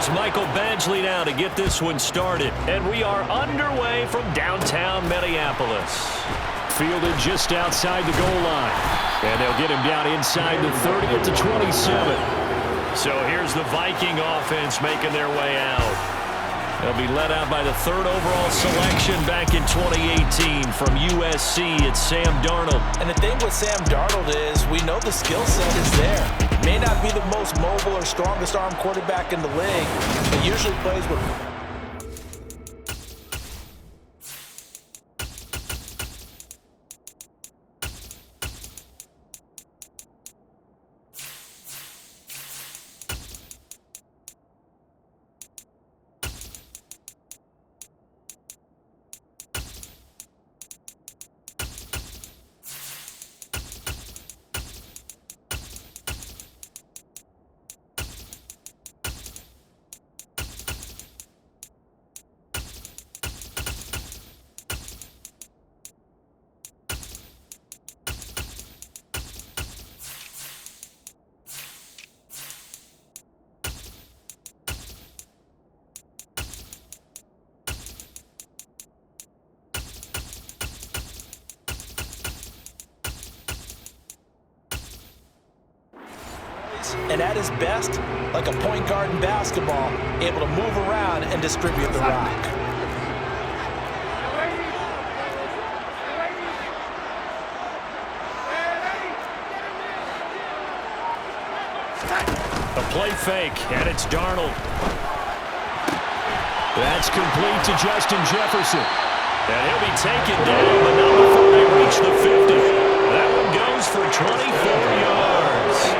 Here's Michael Badgley now to get this one started. And we are underway from downtown Minneapolis. Fielded just outside the goal line. And they'll get him down inside the 30 at the 27. So here's the Viking offense making their way out. They'll be led out by the third overall selection back in 2018 from USC. It's Sam Darnold. And the thing with Sam Darnold is we know the skill set is there. May not be the most mobile or strongest arm quarterback in the league, but usually plays with... And at his best, like a point guard in basketball, able to move around and distribute the rock. A play fake, and it's Darnold. That's complete to Justin Jefferson. And he'll be taken down, but not before they reach the 50. That one goes for 24 yards.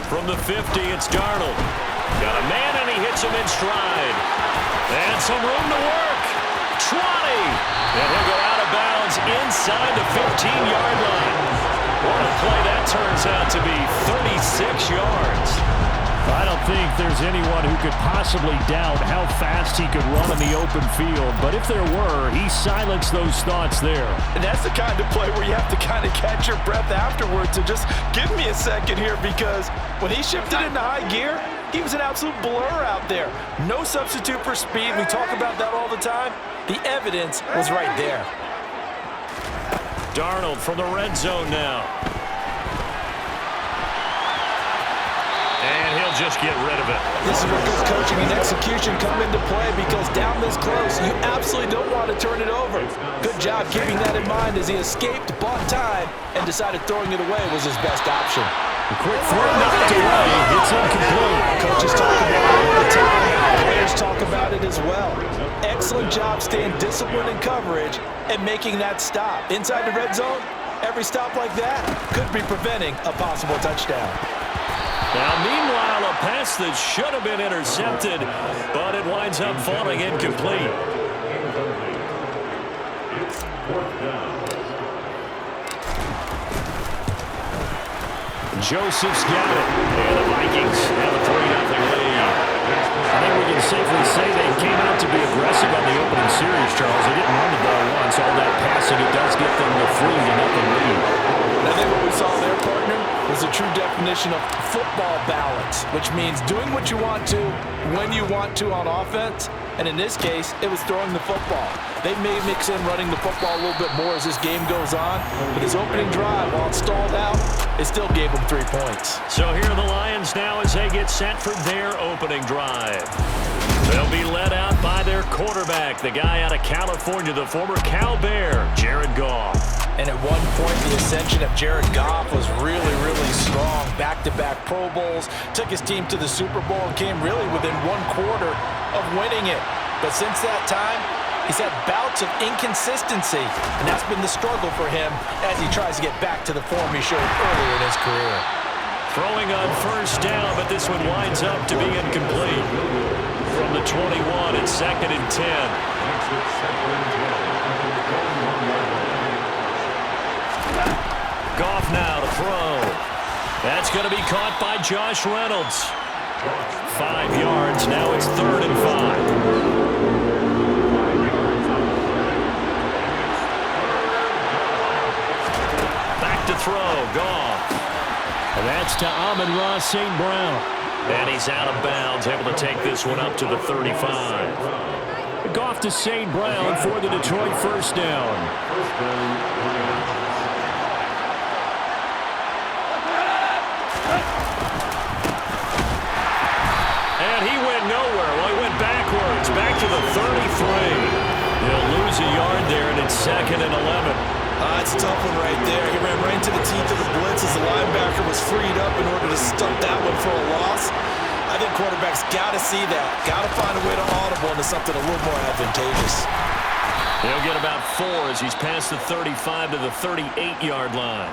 From the 50, it's Darnold. Got a man, and he hits him in stride. And some room to work. 20. And he'll go out of bounds inside the 15-yard line. What a play that turns out to be, 36 yards. I don't think there's anyone who could possibly doubt how fast he could run in the open field. But if there were, he silenced those thoughts there. And that's the kind of play where you have to kind of catch your breath afterwards and just give me a second here, because when he shifted into high gear, he was an absolute blur out there. No substitute for speed. We talk about that all the time. The evidence was right there. Darnold from the red zone now. And he'll just get rid of it. This is where good coaching and execution come into play, because down this close, you absolutely don't want to turn it over. Good job keeping that in mind as he escaped, bought time, and decided throwing it away was his best option. A quick throw knocked away. It's incomplete. Coaches talk about it all the time. Players talk about it as well. Excellent job staying disciplined in coverage and making that stop. Inside the red zone, every stop like that could be preventing a possible touchdown. Now, meanwhile, a pass that should have been intercepted, but it winds up falling incomplete. Joseph's got it, and the Vikings have a 3-0 lead. I think we can safely say they came out to be aggressive on the opening series, Charles. They didn't run the ball once. All that passing, it does get them the 3-0 lead. I think what we saw there, partner, was a true definition of football balance, which means doing what you want to, when you want to on offense. And in this case, it was throwing the football. They may mix in running the football a little bit more as this game goes on, but his opening drive, while it stalled out, it still gave him 3 points. So here are the Lions now as they get set for their opening drive. They'll be led out by their quarterback, the guy out of California, the former Cal Bear, Jared Goff. And at one point, the ascension of Jared Goff was really, really strong. Back-to-back Pro Bowls, took his team to the Super Bowl, and came really within 1/4 of winning it. But since that time, he's had bouts of inconsistency, and that's been the struggle for him as he tries to get back to the form he showed earlier in his career. Throwing on first down, but this one winds up to be incomplete. From the 21, it's 2nd and 10. Goff now to throw. That's going to be caught by Josh Reynolds. 5 yards. Now it's 3rd and 5. Back to throw. Goff. And that's to Amon-Ra St. Brown. And he's out of bounds, able to take this one up to the 35. Goff to St. Brown for the Detroit first down. And he went nowhere. Well, he went backwards, back to the 33. He'll lose a yard there, and it's 2nd and 11. It's a tough one right there. He ran right into the teeth of the blitz as the linebacker was freed up in order to stump that one for a loss. I think quarterbacks got to see that. Got to find a way to audible into something a little more advantageous. He'll get about 4 as he's past the 35 to the 38-yard line.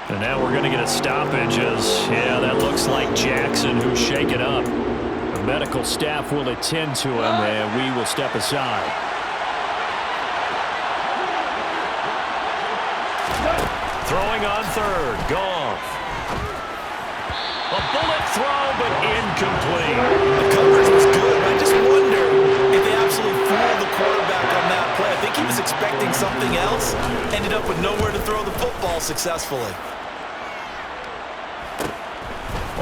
And now we're going to get a stoppage as, yeah, that looks like Jackson who's shaken up. The medical staff will attend to him, and we will step aside. Throwing on 3rd, Goff. A bullet throw, but incomplete. The coverage was good. I just wonder if they absolutely fooled the quarterback on that play. I think he was expecting something else. Ended up with nowhere to throw the football successfully.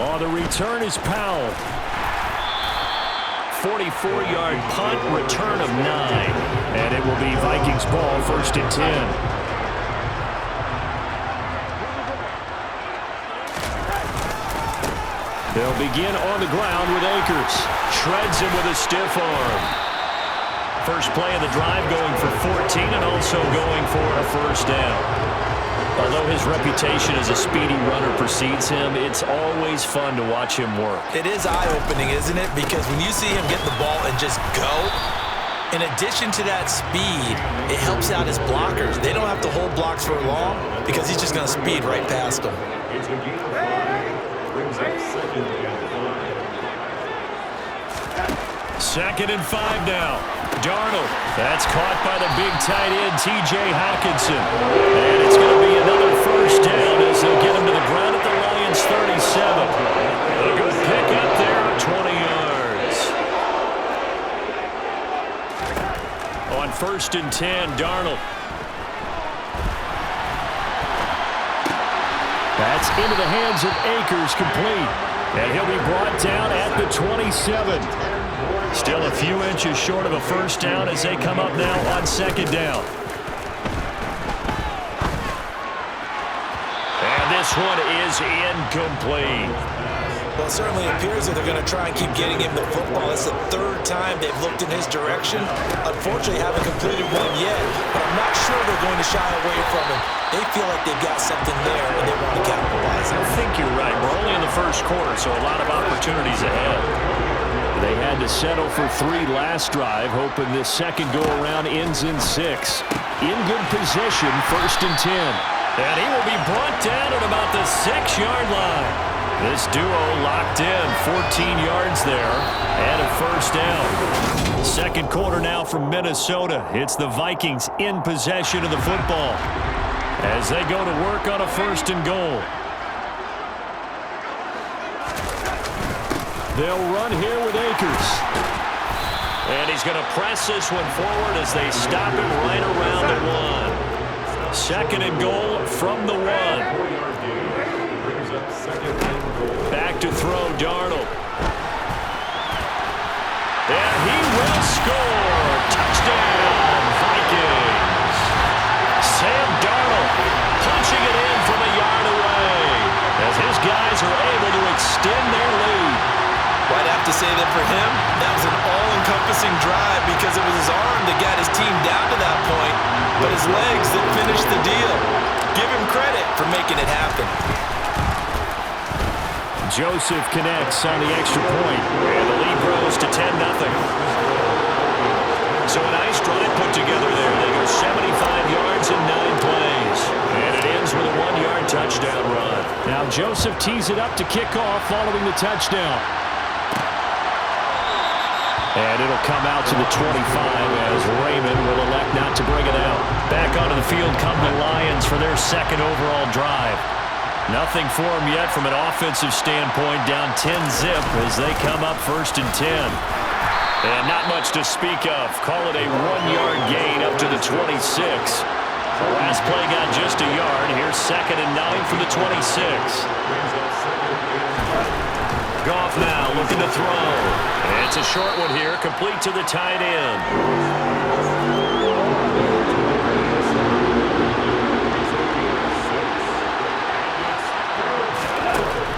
Oh, the return is Powell. 44-yard punt, return of 9. And it will be Vikings ball, 1st and 10. They'll begin on the ground with Akers. Shreds him with a stiff arm. First play of the drive going for 14 and also going for a first down. Although his reputation as a speedy runner precedes him, it's always fun to watch him work. It is eye-opening, isn't it? Because when you see him get the ball and just go, in addition to that speed, it helps out his blockers. They don't have to hold blocks for long because he's just going to speed right past them. Second and 5 now. Darnold. That's caught by the big tight end, T.J. Hockenson. And it's going to be another first down as they'll get him to the ground at the Lions' 37. A good pick up there, 20 yards. On 1st and 10, Darnold. That's into the hands of Akers, complete. And he'll be brought down at the 27. Still a few inches short of a first down as they come up now on 2nd down. And this one is incomplete. Well, it certainly appears that they're going to try and keep getting him the football. It's the 3rd time they've looked in his direction. Unfortunately, haven't completed one yet, but I'm not sure they're going to shy away from him. They feel like they've got something there, and they want to capitalize. I think you're right. We're only in the first quarter, so a lot of opportunities ahead. They had to settle for 3 last drive, hoping this second go-around ends in 6. In good position, 1st and 10. And he will be brought down at about the 6-yard line. This duo locked in, 14 yards there, and a first down. Second quarter now from Minnesota. It's the Vikings in possession of the football as they go to work on a 1st and goal. They'll run here with Akers. And he's going to press this one forward as they stop him right around the 1. 2nd and goal from the 1. Back to throw, Darnold. And he will score. Touchdown, Vikings. Sam Darnold punching it in from a yard away as his guys are able to extend their lead. Well, I'd have to say that for him, that was an all-encompassing drive because it was his arm that got his team down to that point, but his legs that finished the deal. Give him credit for making it happen. Joseph connects on the extra point. And the lead grows to 10-0. So a nice drive put together there. They go 75 yards in 9 plays. And it ends with a 1-yard touchdown run. Now Joseph tees it up to kick off following the touchdown. And it'll come out to the 25 as Raymond will elect not to bring it out. Back onto the field come the Lions for their 2nd overall drive. Nothing for them yet from an offensive standpoint, down 10-zip as they come up 1st and 10. And not much to speak of. Call it a 1-yard gain up to the 26. Last play got just a yard. Here's 2nd and 9 from the 26. Goff now looking to throw. And it's a short one here, complete to the tight end.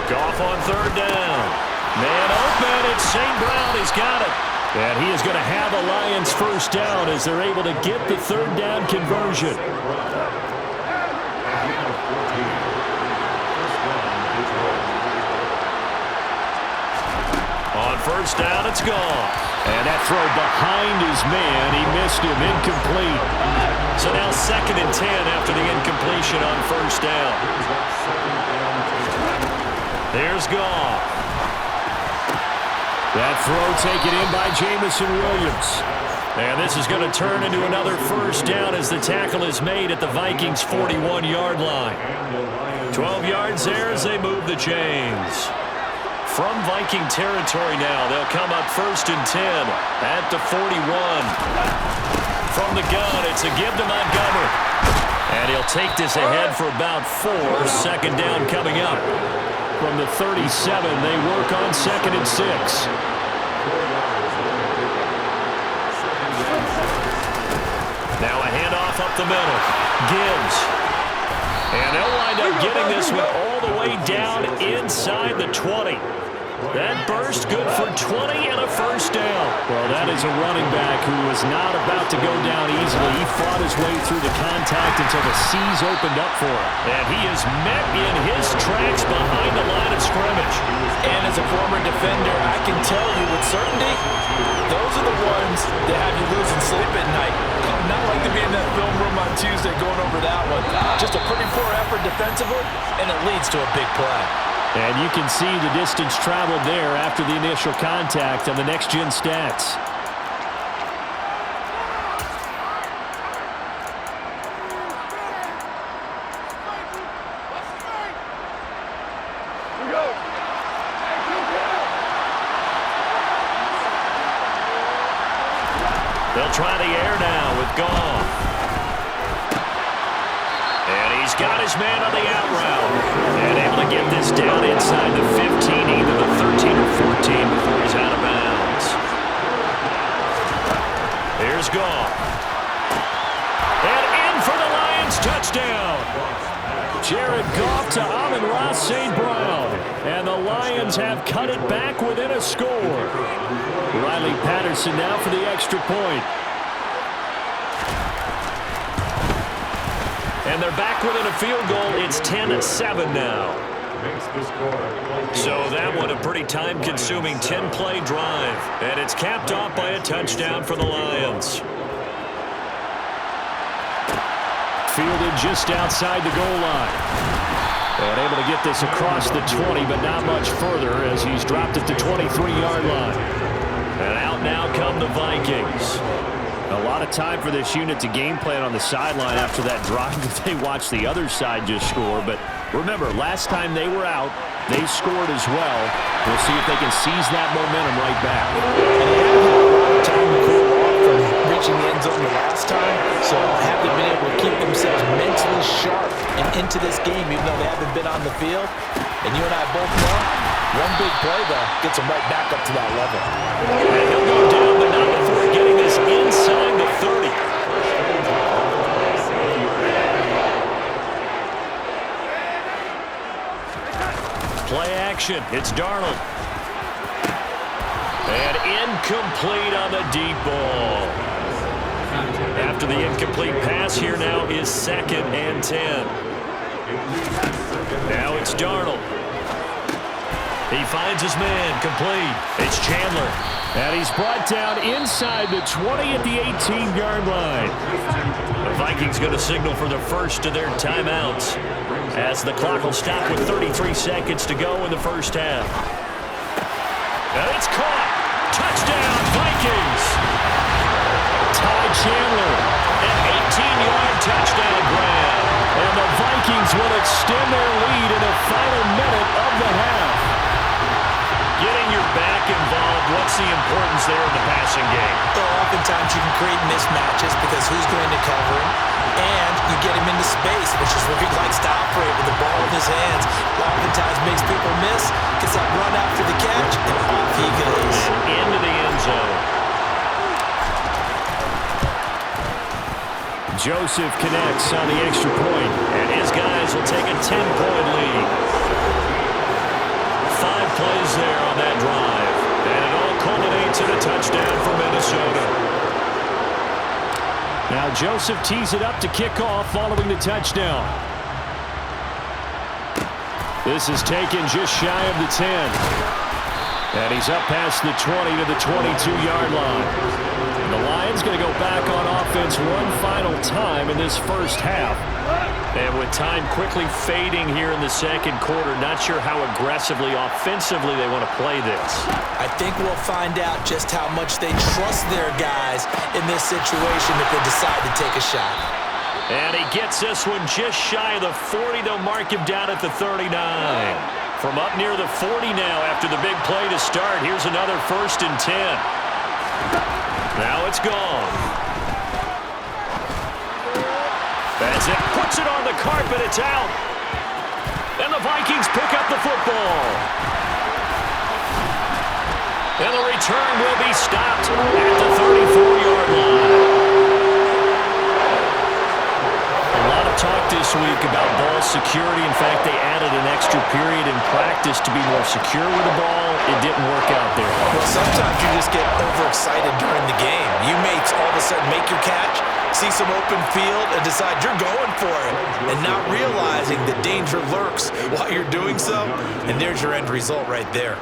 Goff on 3rd down. Man open, it's St. Brown. He's got it. And he is going to have a Lions first down as they're able to get the 3rd down conversion. On 1st down, it's gone. And that throw behind his man, he missed him, incomplete. So now 2nd and 10 after the incompletion on 1st down. There's Goff. That throw taken in by Jamison Williams. And this is going to turn into another first down as the tackle is made at the Vikings' 41-yard line. 12 yards there as they move the chains. From Viking territory now, they'll come up 1st and 10 at the 41. From the gun, it's a give to Montgomery. And he'll take this ahead for about 4. 2nd down coming up. From the 37, they work on 2nd and 6. Now a handoff up the middle. Gibbs. And they'll wind up getting this one all the way down inside the 20. That burst good for 20 and a first down. Well, that is a running back who was not about to go down easily. He fought his way through the contact until the seas opened up for him. And he is met in his tracks behind the line of scrimmage. And as a former defender, I can tell you with certainty, those are the ones that have you losing sleep at night. Not like to be in that film room on Tuesday going over that one. Just a pretty poor effort defensively, and it leads to a big play. And you can see the distance traveled there after the initial contact on the next-gen stats. They'll try the air now with Goff. And he's got his man on the out route. And able to get this down inside the 15, either the 13 or 14 before he's out of bounds. Here's Goff. And in for the Lions touchdown. Jared Goff to Amon-Ra St. Brown. And the Lions have cut it back within a score. Riley Patterson now for the extra point. And they're back within a field goal. It's 10-7 now. So that one a pretty time-consuming 10-play drive. And it's capped off by a touchdown for the Lions. Fielded just outside the goal line. And able to get this across the 20, but not much further as he's dropped at the 23-yard line. And out now come the Vikings. A lot of time for this unit to game plan on the sideline after that drive that they watched the other side just score. But remember, last time they were out, they scored as well. We'll see if they can seize that momentum right back. Time to cool off from reaching the end zone the last time, so have they been able to keep themselves mentally sharp and into this game, even though they haven't been on the field. And you and I both know, one big play, though, gets them right back up to that level. And he'll go down, but not before getting this inside the 30. Play action. It's Darnold. And incomplete on the deep ball. After the incomplete pass, here now is 2nd and 10. Now it's Darnold. He finds his man, complete. It's Chandler. And he's brought down inside the 20 at the 18-yard line. The Vikings going to signal for the first of their timeouts as the clock will stop with 33 seconds to go in the first half. And it's caught. Touchdown, Vikings. Ty Chandler, an 18-yard touchdown grab. And the Vikings will extend their lead in the final minute of the half. Getting your back involved what's the importance there in the passing game? Well, oftentimes you can create mismatches because who's going to cover him, and you get him into space, which is where he likes to operate with the ball in his hands. Oftentimes makes people miss, gets that run after the catch, and off he goes. And into the end zone. Joseph connects on the extra point, and his guys will take a 10-point lead. 5 plays there on that drive, and it all culminates in a touchdown for Minnesota. Now Joseph tees it up to kick off following the touchdown. This is taken just shy of the 10. And he's up past the 20 to the 22-yard line. The Lions going to go back on offense one final time in this first half. And with time quickly fading here in the second quarter, not sure how aggressively, offensively they want to play this. I think we'll find out just how much they trust their guys in this situation if they decide to take a shot. And he gets this one just shy of the 40. They'll mark him down at the 39. From up near the 40 now after the big play to start. Here's another 1st and 10. Now it's gone. That's it. Puts it on the carpet. It's out. And the Vikings pick up the football. And the return will be stopped at the 34-yard line. A lot of talk this week about ball security. In fact, they added an extra period in practice to be more secure with the ball. It didn't work out there. Well, sometimes you just get overexcited during the game. You may all of a sudden make your catch, see some open field, and decide you're going for it, and not realizing the danger lurks while you're doing so, and there's your end result right there.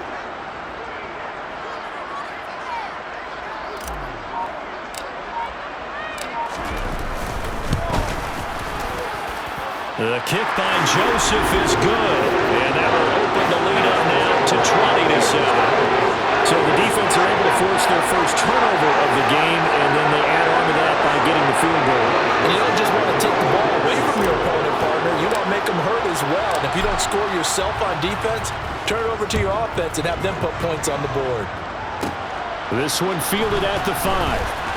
The kick by Joseph is good, and that will open the lead up now to 20-7. So the defense are able to force their first turnover of the game, and then they add on to that by getting the field goal. And you don't just want to take the ball away from your opponent, partner. You want to make them hurt as well. And if you don't score yourself on defense, turn it over to your offense and have them put points on the board. This one fielded at the 5.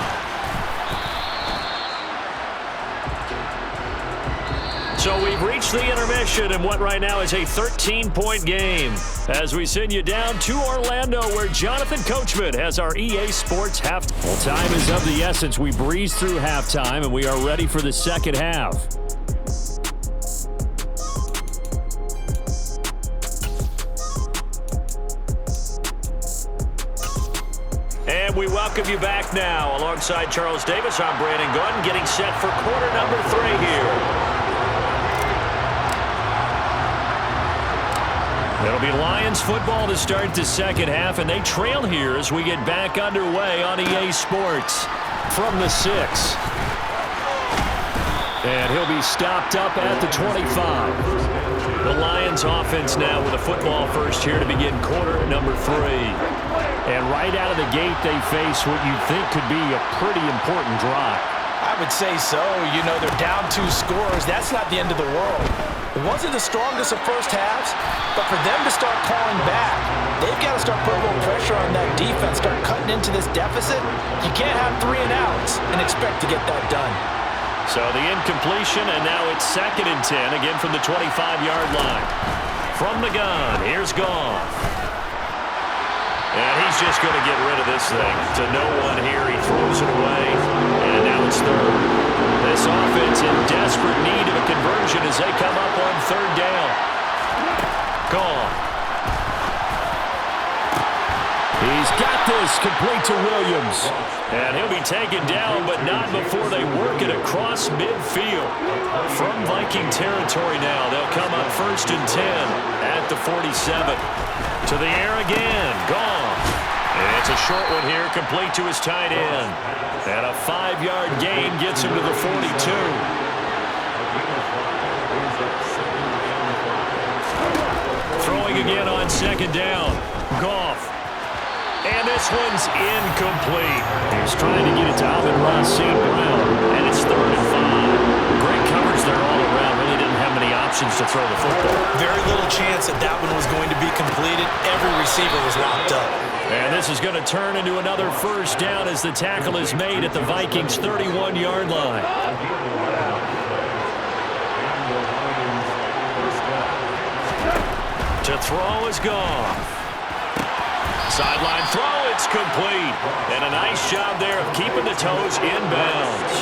So we've reached the intermission in what right now is a 13-point game as we send you down to Orlando where Jonathan Coachman has our EA Sports halftime. Well, time is of the essence. We breeze through halftime and we are ready for the second half. And we welcome you back now. Alongside Charles Davis, I'm Brandon Gunn getting set for quarter number 3 here. It'll be Lions football to start the second half, and they trail here as we get back underway on EA Sports from the 6. And he'll be stopped up at the 25. The Lions offense now with a football first here to begin quarter number 3. And right out of the gate, they face what you think could be a pretty important drive. I would say so. You know, they're down 2 scores. That's not the end of the world. It wasn't the strongest of first halves, but for them to start calling back, they've got to start putting a little pressure on that defense, start cutting into this deficit. You can't have 3 and outs and expect to get that done. So the incompletion, and now it's 2nd and 10, again from the 25-yard line. From the gun, here's Goff. And he's just going to get rid of this thing. To no one here, he throws it away, and now it's 3rd. This offense in desperate need of a conversion as they come up on 3rd down. Goff. He's got this complete to Williams. And he'll be taken down, but not before they work it across midfield. From Viking territory now, they'll come up 1st and 10 at the 47. To the air again, Goff. And it's a short one here, complete to his tight end. And a 5-yard gain gets him to the 42. Throwing again on 2nd down. Goff. And this one's incomplete. He's trying to get it to Amon-Ra St. Brown. And it's 3rd and 5. Great coverage there all around. Really didn't have many options to throw the football. Very little chance that that one was going to be completed. Every receiver was locked up. And this is going to turn into another first down as the tackle is made at the Vikings' 31-yard line. To throw is Goff. Sideline throw, it's complete. And a nice job there of keeping the toes in bounds.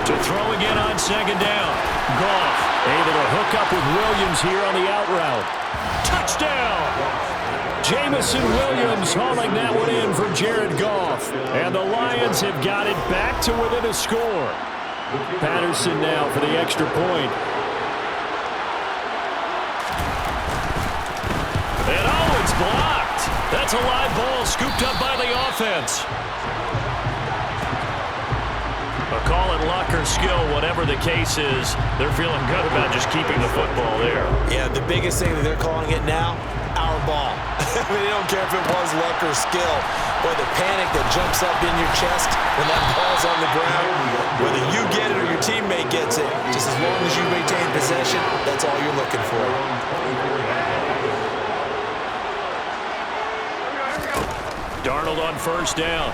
To throw again on second down. Goff able to hook up with Williams here on the out route. Touchdown! Jamison Williams hauling that one in for Jared Goff. And the Lions have got it back to within a score. Patterson now for the extra point. And oh, it's blocked. That's a live ball scooped up by the offense. A call it luck or skill, whatever the case is, they're feeling good about just keeping the football there. Yeah, the biggest thing that they're calling it now, our ball. I mean, they don't care if it was luck or skill, or the panic that jumps up in your chest when that ball's on the ground. Whether you get it or your teammate gets it, just as long as you maintain possession, that's all you're looking for. Darnold on first down.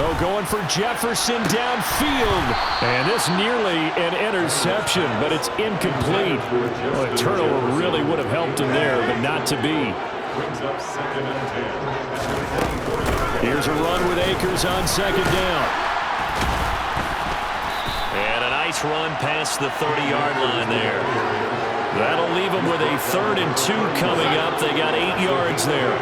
Oh, going for Jefferson downfield. And this nearly an interception, but it's incomplete. Well, a turnover really would have helped him there, but not to be. Here's a run with Akers on second down. And a nice run past the 30-yard line there. That'll leave them with a 3rd and 2 coming up. They got 8 yards there.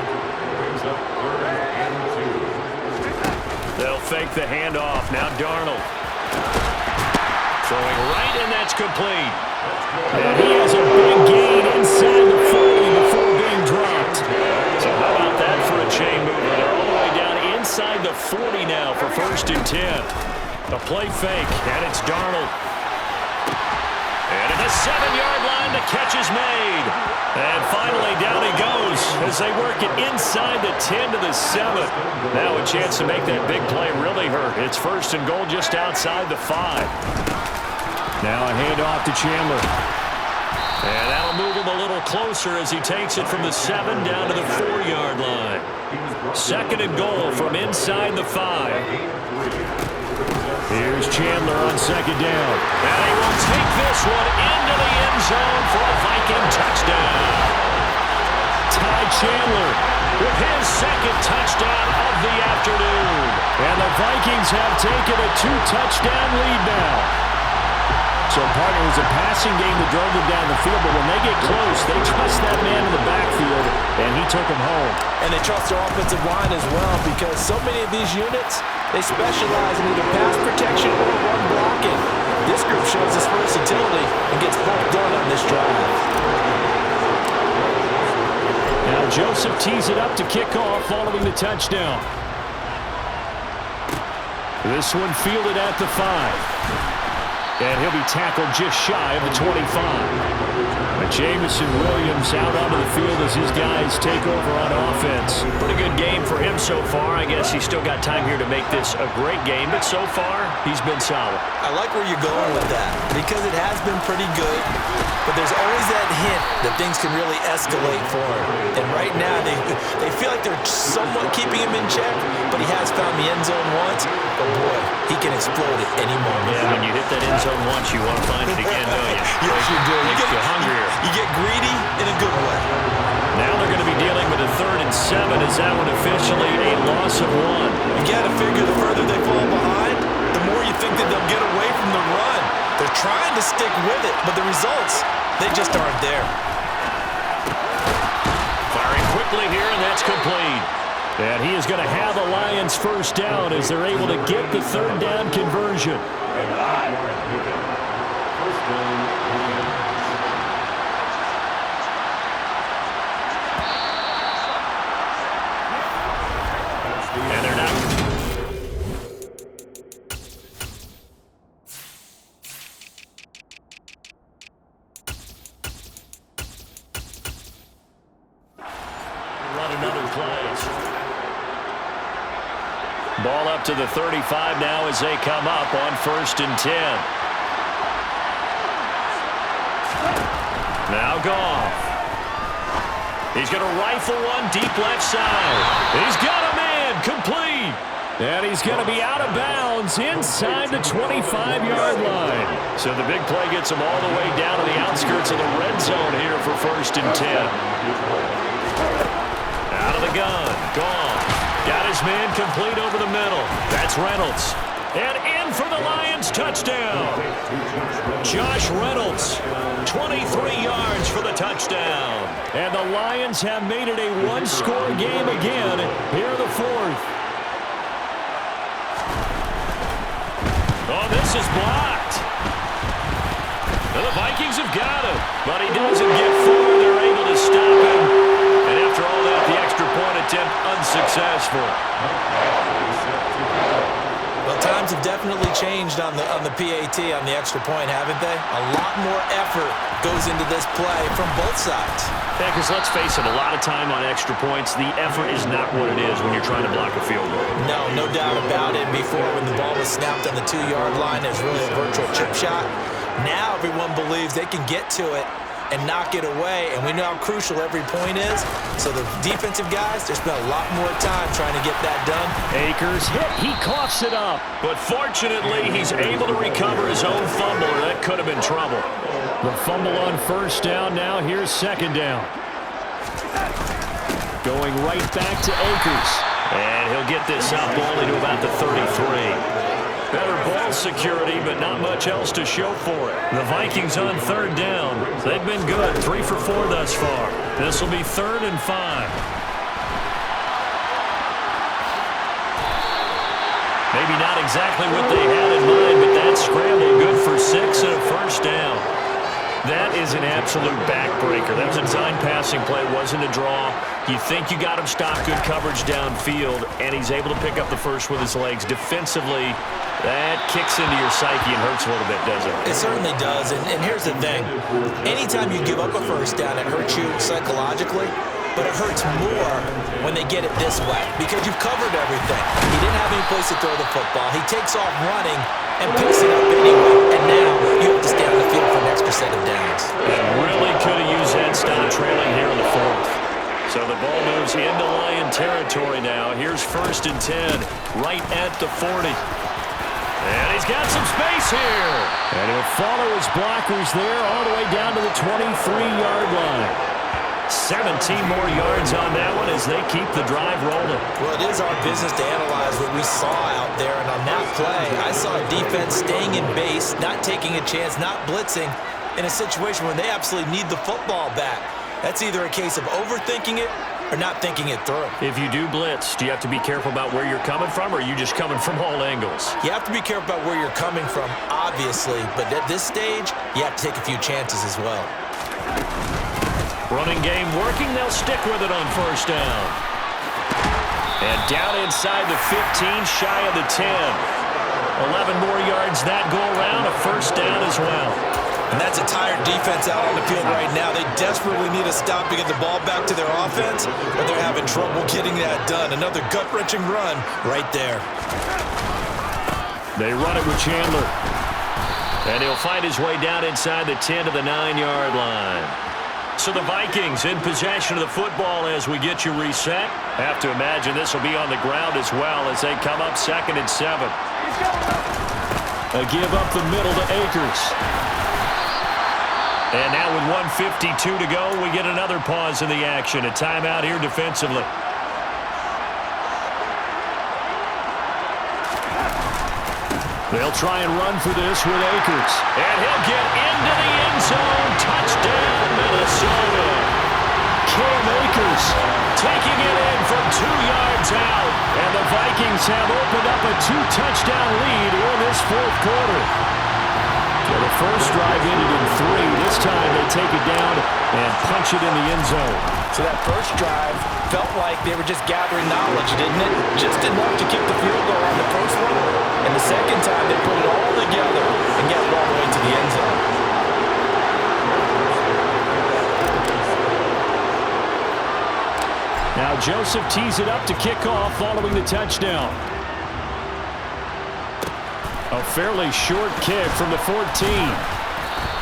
They'll fake the handoff. Now Darnold. Throwing right, and that's complete. And he has a big gain inside the 40 before being dropped. So how about that for a chain mover? They're all the way down inside the 40 now for 1st and 10. A play fake, and it's Darnold. And at the 7-yard line, the catch is made. And finally, down he goes as they work it inside the 10 to the 7. Now a chance to make that big play really hurt. It's 1st and goal just outside the 5. Now a handoff to Chandler. And that'll move him a little closer as he takes it from the 7 down to the 4-yard line. 2nd and goal from inside the 5. Here's Chandler on second down. And he will take this one into the end zone for a Viking touchdown. Ty Chandler with his 2nd touchdown of the afternoon. And the Vikings have taken a 2-touchdown lead now. So, partner, it was a passing game that drove them down the field, but when they get close, they trust that man in the backfield, and he took them home. And they trust their offensive line as well, because so many of these units, they specialize in either pass protection or run blocking. This group shows its versatility and gets both done on this drive. Now Joseph tees it up to kick off following the touchdown. This one fielded at the 5. And he'll be tackled just shy of the 25. But Jamison Williams out onto the field as his guys take over on offense. Pretty good game for him so far. I guess he's still got time here to make this a great game, but so far, he's been solid. I like where you're going with that, because it has been pretty good, but there's always that hint that things can really escalate for him. And right now, they feel like they're somewhat keeping him in check, but he has found the end zone once. But boy, he can explode at any moment. Yeah, when you hit that end zone once, you want to find it again, don't you? Yes, you do. You get hungrier. You get greedy in a good way. Now they're going to be dealing with a 3rd and 7. Is that one officially a loss of 1? You got to figure the further they fall behind, the more you think that they'll get away from the run. They're trying to stick with it, but the results, they just aren't there. Firing quickly here, and that's complete. And he is going to have the Lions 1st down as they're able to get the 3rd down conversion. And they're not. Run another play. Ball up to the 35 now as they come up on 1st and 10. Now Goff. He's going to rifle one deep left side. He's got a man complete. And he's going to be out of bounds inside the 25-yard line. So the big play gets him all the way down to the outskirts of the red zone here for 1st and 10. Out of the gun. Goff. Got his man complete over the middle. That's Reynolds. And in for the Lions touchdown. Josh Reynolds, 23 yards for the touchdown. And the Lions have made it a one-score game again here in the 4th. Oh, this is blocked. And the Vikings have got him, but he doesn't get far. They're able to stop him. And after all that, the extra point attempt unsuccessful. Well, times have definitely changed on the PAT, on the extra point, haven't they? A lot more effort goes into this play from both sides. Yeah, because let's face it, a lot of time on extra points, the effort is not what it is when you're trying to block a field goal. No doubt about it. Before, when the ball was snapped on the 2-yard line, it was really a virtual chip shot. Now everyone believes they can get to it and knock it away, and we know how crucial every point is. So the defensive guys, they spent a lot more time trying to get that done. Akers hit. He coughs it up. But fortunately, he's able to recover his own fumble, or that could have been trouble. The fumble on 1st down. Now here's 2nd down. Going right back to Akers. And he'll get this up only to about the 33. Better ball security, but not much else to show for it. The Vikings on 3rd down. They've been good, 3 for 4 thus far. This will be 3rd and 5. Maybe not exactly what they had in mind, but that scramble good for 6 and a 1st down. That is an absolute backbreaker. That was a design passing play, wasn't a draw. You think you got him stopped, good coverage downfield, and he's able to pick up the first with his legs. Defensively, that kicks into your psyche and hurts a little bit, doesn't it? It certainly does, and here's the thing. Anytime you give up a 1st down, it hurts you psychologically, but it hurts more when they get it this way because you've covered everything. He didn't have any place to throw the football. He takes off running and picks it up anyway, and now you have to stay on the field for an extra set of downs. And really could have used that stop trailing here in the 4th. So the ball moves into Lion territory now. Here's 1st and 10, right at the 40. And he's got some space here. And he'll follow his blockers there all the way down to the 23-yard line. 17 more yards on that one as they keep the drive rolling. Well, it is our business to analyze what we saw out there, and on that play, I saw a defense staying in base, not taking a chance, not blitzing, in a situation where they absolutely need the football back. That's either a case of overthinking it or not thinking it through. If you do blitz, do you have to be careful about where you're coming from, or are you just coming from all angles? You have to be careful about where you're coming from, obviously, but at this stage, you have to take a few chances as well. Running game working. They'll stick with it on 1st down. And down inside the 15, shy of the 10. 11 more yards that go around, a 1st down as well. And that's a tired defense out on the field right now. They desperately need a stop to get the ball back to their offense, but they're having trouble getting that done. Another gut-wrenching run right there. They run it with Chandler. And he'll find his way down inside the 10 to the 9-yard line. So the Vikings in possession of the football as we get you reset. Have to imagine this will be on the ground as well as they come up 2nd and 7. A give up the middle to Akers. And now with 1:52 to go, we get another pause in the action. A timeout here defensively. They'll try and run for this with Akers. And he'll get into the end zone. Touchdown, Minnesota. Cam Akers taking it in from 2 yards out. And the Vikings have opened up a 2-touchdown lead in this 4th quarter. Well, the first drive ended in 3. This time they take it down and punch it in the end zone. So that first drive felt like they were just gathering knowledge, didn't it? Just enough to kick the field goal on the first one. And the second time they put it all together and get it all the way to the end zone. Now Joseph tees it up to kick off following the touchdown. A fairly short kick from the 14.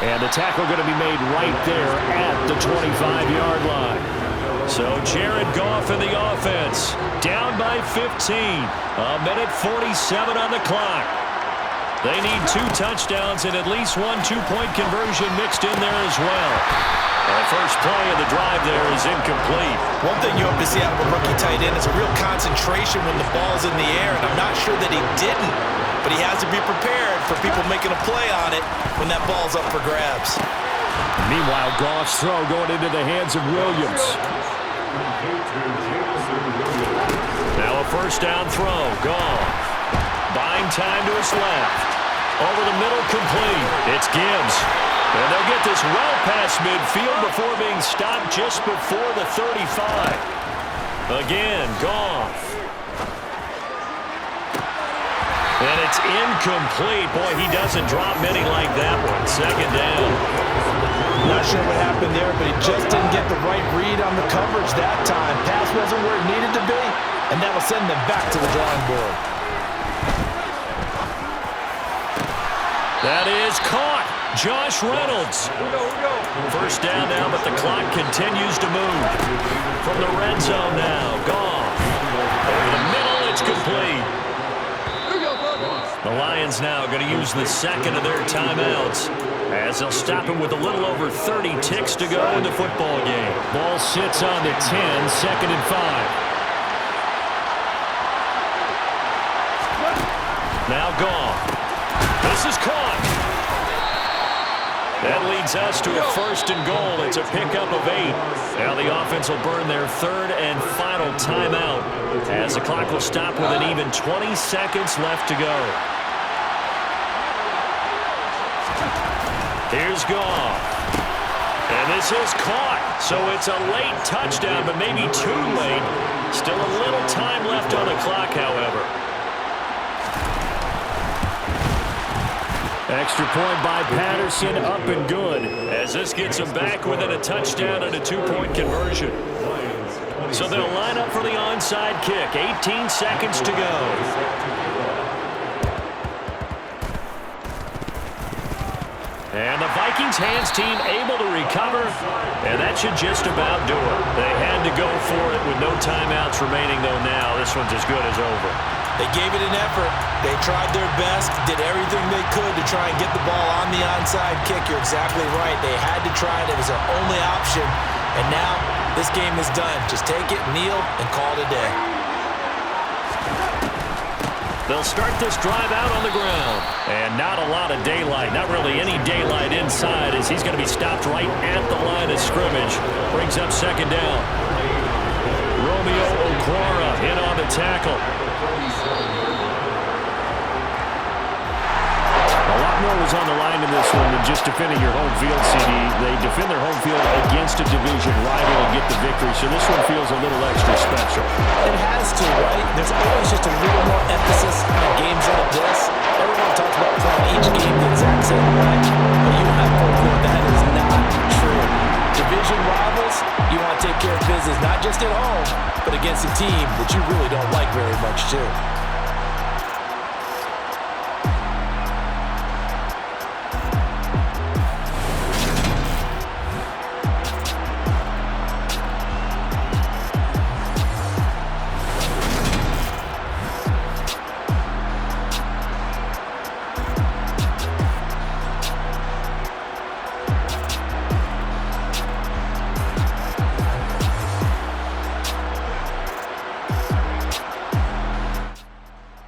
And the tackle going to be made right there at the 25-yard line. So Jared Goff in the offense, down by 15. A minute 47 on the clock. They need 2 touchdowns and at least 1 two-point conversion mixed in there as well. The first play of the drive there is incomplete. One thing you hope to see out of a rookie tight end is a real concentration when the ball's in the air, and I'm not sure that he didn't, but he has to be prepared for people making a play on it when that ball's up for grabs. Meanwhile, Goff's throw going into the hands of Williams. Now a first down throw. Goff buying time to his left. Over the middle, complete. It's Gibbs. And they'll get this well past midfield before being stopped just before the 35. Again, Goff. And it's incomplete. Boy, he doesn't drop many like that one. Second down. Not sure what happened there, but he just didn't get the right read on the coverage that time. Pass wasn't where it needed to be, and that will send them back to the drawing board. That is caught. Josh Reynolds. First down now, but the clock continues to move. From the red zone now, Goff. Over the middle, it's complete. The Lions now going to use the second of their timeouts as they'll stop him with a little over 30 ticks to go in the football game. Ball sits on the 10, second and 5. Now Goff. This is caught. That leads us to a first and goal. It's a pickup of 8. Now the offense will burn their third and final timeout as the clock will stop with an even 20 seconds left to go. Here's Goff. And this is caught. So it's a late touchdown, but maybe too late. Still a little time left on the clock, however. Extra point by Patterson, up and good. As this gets him back within a touchdown and a 2-point conversion. So they'll line up for the onside kick. 18 seconds to go. And the Vikings hands team able to recover, and that should just about do it. They had to go for it with no timeouts remaining, though now this one's as good as over. They gave it an effort. They tried their best, did everything they could to try and get the ball on the onside kick. You're exactly right. They had to try it. It was their only option. And now this game is done. Just take it, kneel, and call it a day. They'll start this drive out on the ground. And not a lot of daylight. Not really any daylight inside as he's going to be stopped right at the line of scrimmage. Brings up second down. Romeo Okwara in on the tackle. A lot more was on the line in this one than just defending your home field, CD. They defend their home field against a division rival and get the victory, so this one feels a little extra special. It has to, right? There's always just a little more emphasis on games like this. Everyone talks about playing each game the exact same way, but you have to know that is not true. Division rivals, you want to take care of business not just at home, but against a team that you really don't like very much, too.